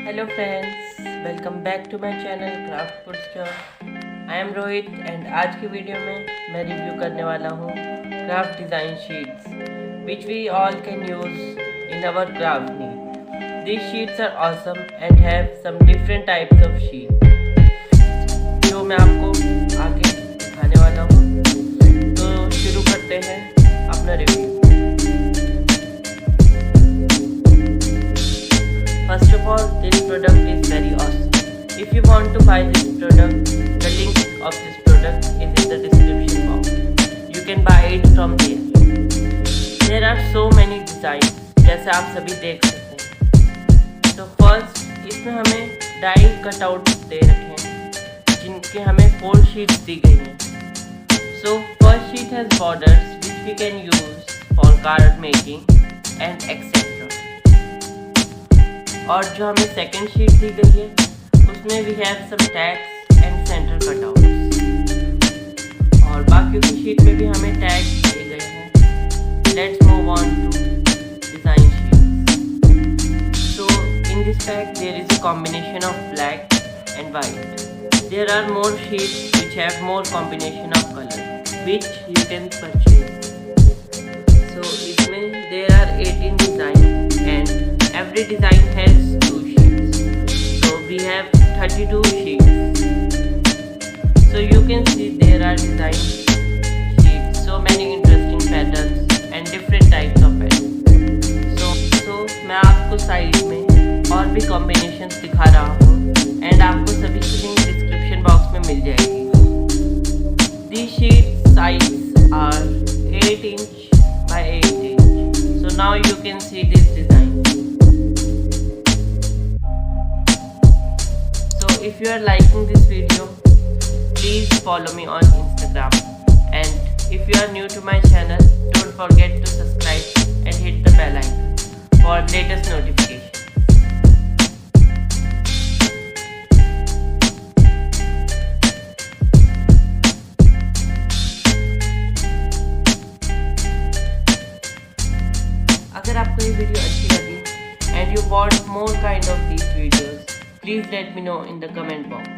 Hello friends, welcome back to my channel Craftpur। I am Rohit and आज की video में मैं रिव्यू करने वाला हूँ craft design sheets which we all can use in our craft need. These sheets are awesome and have some different types of sheets जो मैं आपको आगे दिखाने वाला हूँ। तो शुरू करते हैं अपना review. First of all, this product is very awesome. If you want to buy this product, the link of this product is in the description box. You can buy it from there. There are so many designs, जैसे आप सभी देख सकते हैं। तो first इसमें हमें die cutout दे रखे हैं जिनके हमें 4 शीट्स दी गई हैं। So first sheet has borders which we can use for card making and etc. और जो हमें सेकेंड शीट दी गई है उसमें we have some tags and centre cutouts और बाकी की शीट में भी हमें टैग्स दिए गए हैं। Let's move on to design sheet. So in this pack there is a combination of black and white. There are more sheets which have more combination of colour which you can purchase. So इसमें there are 18 design and every design has 2 sheets, so we have 32 sheets. So you can see there are design sheets, so many interesting patterns and different types of patterns. So मैं आपको side में और भी combinations दिखा रहा हूँ and आपको सभी की लिंक डिस्क्रिप्शन बॉक्स में मिल जाएगी। These sheet size are 8 inch by 8 inch. So now you can see this design. If you are liking this video, please follow me on Instagram, and if you are new to my channel, don't forget to subscribe and hit the bell icon for latest notifications. अगर आपको ये video अच्छी लगी and you want more kind of these videos, please let me know in the comment box.